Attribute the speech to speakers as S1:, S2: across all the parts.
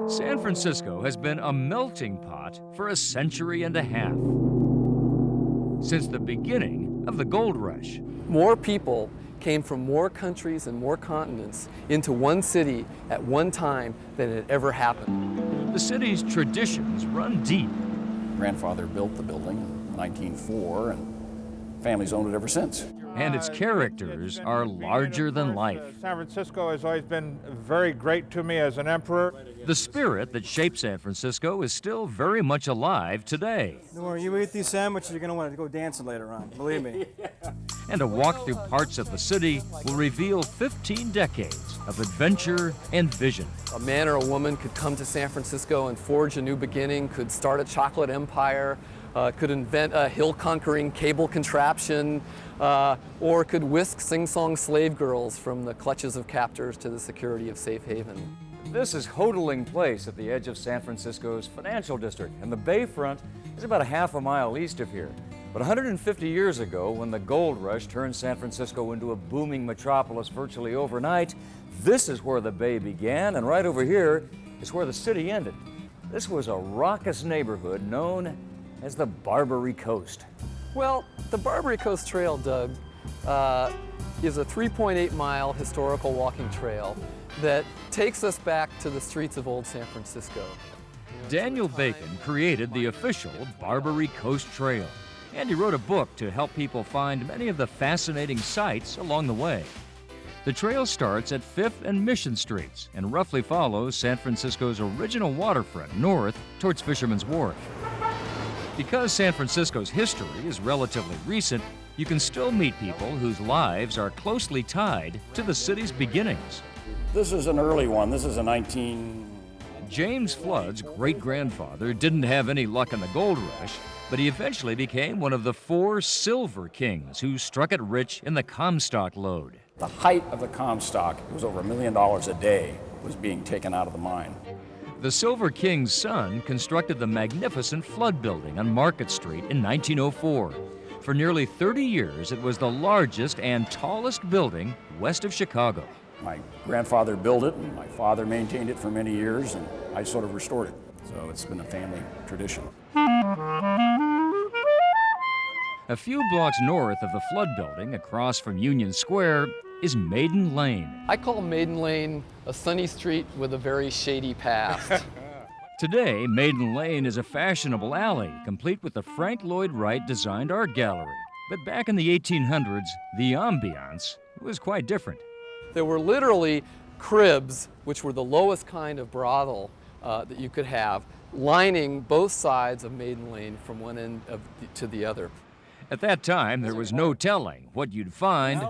S1: San Francisco has been a melting pot for a century and a half, since the beginning of the gold rush.
S2: More people came from more countries and more continents into one city at one time than had ever happened.
S1: The city's traditions run deep.
S3: Grandfather built the building in 1904, and families owned it ever since.
S1: And its characters are larger than life.
S4: San Francisco has always been very great to me as an emperor.
S1: The spirit that shaped San Francisco is still very much alive today.
S5: When you eat these sandwiches, you're going to want to go dancing later on, believe me.
S1: And a walk through parts of the city will reveal 15 decades of adventure and vision.
S2: A man or a woman could come to San Francisco and forge a new beginning, could start a chocolate empire, could invent a hill-conquering cable contraption, or could whisk sing-song slave girls from the clutches of captors to the security of safe haven.
S6: This is Hodling Place at the edge of San Francisco's financial district, and the bayfront is about a half a mile east of here. But 150 years ago, when the gold rush turned San Francisco into a booming metropolis virtually overnight, this is where the bay began, and right over here is where the city ended. This was a raucous neighborhood known as the Barbary Coast.
S2: Well, the Barbary Coast Trail, Doug, is a 3.8-mile historical walking trail that takes us back to the streets of old San Francisco.
S1: Daniel Bacon created the official Barbary Coast Trail, and he wrote a book to help people find many of the fascinating sights along the way. The trail starts at 5th and Mission Streets and roughly follows San Francisco's original waterfront north towards Fisherman's Wharf. Because San Francisco's history is relatively recent, you can still meet people whose lives are closely tied to the city's beginnings.
S3: This is an early one. This is a
S1: James Flood's great-grandfather didn't have any luck in the gold rush, but he eventually became one of the 4 silver kings who struck it rich in the Comstock lode.
S3: The height of the Comstock was over $1 million a day was being taken out of the mine.
S1: The Silver King's son constructed the magnificent Flood Building on Market Street in 1904. For nearly 30 years, it was the largest and tallest building west of Chicago.
S3: My grandfather built it, and my father maintained it for many years, and I sort of restored it. So it's been a family tradition.
S1: A few blocks north of the Flood Building, across from Union Square, is Maiden Lane.
S2: I call Maiden Lane a sunny street with a very shady past.
S1: Today, Maiden Lane is a fashionable alley, complete with the Frank Lloyd Wright designed art gallery. But back in the 1800s, the ambiance was quite different.
S2: There were literally cribs, which were the lowest kind of brothel that you could have, lining both sides of Maiden Lane from one end to the other.
S1: At that time, there was no telling what you'd find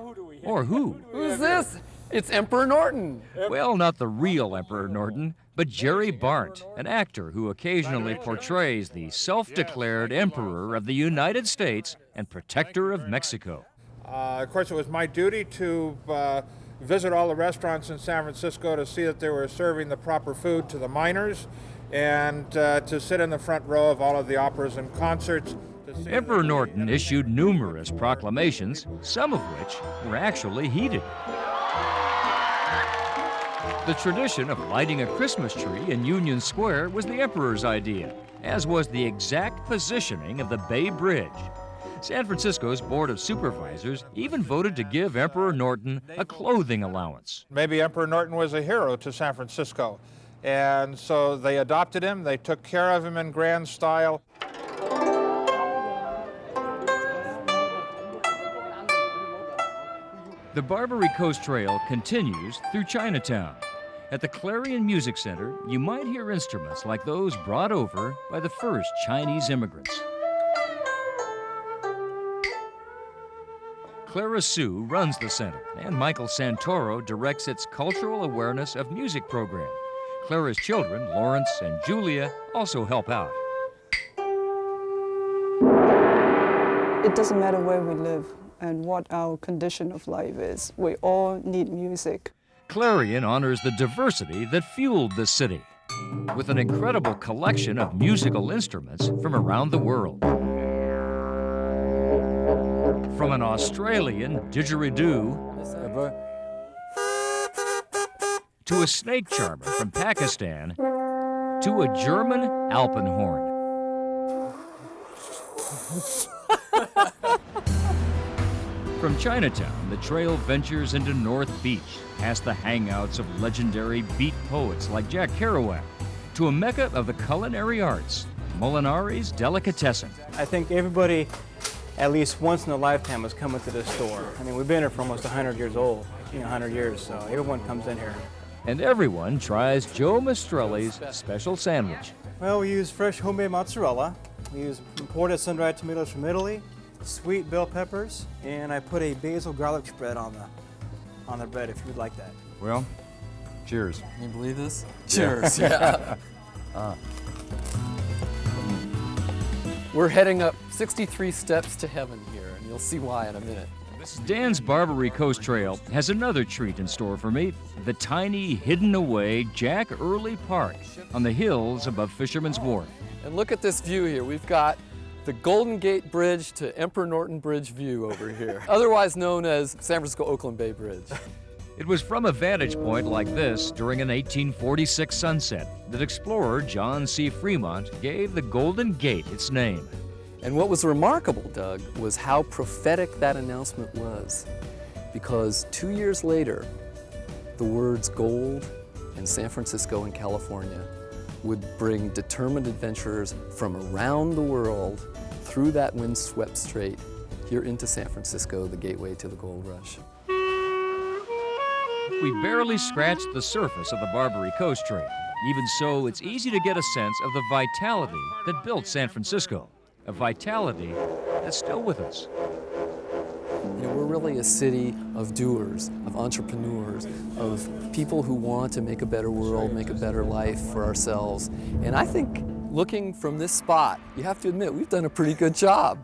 S1: or who.
S2: Who's this? It's Emperor Norton.
S1: Well, not the real Emperor Norton, but Jerry Bart, an actor who occasionally portrays the self-declared Emperor of the United States and Protector of Mexico.
S4: Of course, it was my duty to visit all the restaurants in San Francisco to see that they were serving the proper food to the miners, and to sit in the front row of all of the operas and concerts.
S1: Emperor Norton issued numerous proclamations, some of which were actually heeded. The tradition of lighting a Christmas tree in Union Square was the Emperor's idea, as was the exact positioning of the Bay Bridge. San Francisco's Board of Supervisors even voted to give Emperor Norton a clothing allowance.
S4: Maybe Emperor Norton was a hero to San Francisco, and so they adopted him, they took care of him in grand style.
S1: The Barbary Coast Trail continues through Chinatown. At the Clarion Music Center, you might hear instruments like those brought over by the first Chinese immigrants. Clara Sue runs the center, and Michael Santoro directs its Cultural Awareness of Music program. Clara's children, Lawrence and Julia, also help out.
S7: It doesn't matter where we live and what our condition of life is. We all need music.
S1: Clarion honors the diversity that fueled this city, with an incredible collection of musical instruments from around the world. From an Australian didgeridoo to a snake charmer from Pakistan to a German Alpenhorn. From Chinatown, the trail ventures into North Beach, past the hangouts of legendary beat poets like Jack Kerouac, to a mecca of the culinary arts, Molinari's Delicatessen.
S5: I think everybody, at least once in a lifetime, has come into this store. I mean, we've been here for almost 100 years old, 100 years, so everyone comes in here.
S1: And everyone tries Joe Mastrelli's special sandwich.
S5: Well, we use fresh homemade mozzarella. We use imported sun-dried tomatoes from Italy, sweet bell peppers, and I put a basil garlic spread on the bread if you'd like that.
S6: Well, cheers.
S2: Can you believe this? Cheers. Yeah. We're heading up 63 steps to heaven here, and you'll see why in a minute.
S1: Dan's Barbary Coast Trail has another treat in store for me, the tiny, hidden-away Jack Early Park on the hills above Fisherman's Wharf.
S2: And look at this view here. We've got the Golden Gate Bridge to Emperor Norton Bridge view over here, otherwise known as San Francisco-Oakland Bay Bridge.
S1: It was from a vantage point like this during an 1846 sunset that explorer John C. Fremont gave the Golden Gate its name.
S2: And what was remarkable, Doug, was how prophetic that announcement was. Because 2 years later, the words gold and San Francisco and California would bring determined adventurers from around the world through that windswept strait here into San Francisco, the gateway to the gold rush.
S1: We barely scratched the surface of the Barbary Coast Trail. Even so, it's easy to get a sense of the vitality that built San Francisco, a vitality that's still with us.
S2: You know, we're really a city of doers, of entrepreneurs, of people who want to make a better world, make a better life for ourselves. And I think looking from this spot, you have to admit, we've done a pretty good job.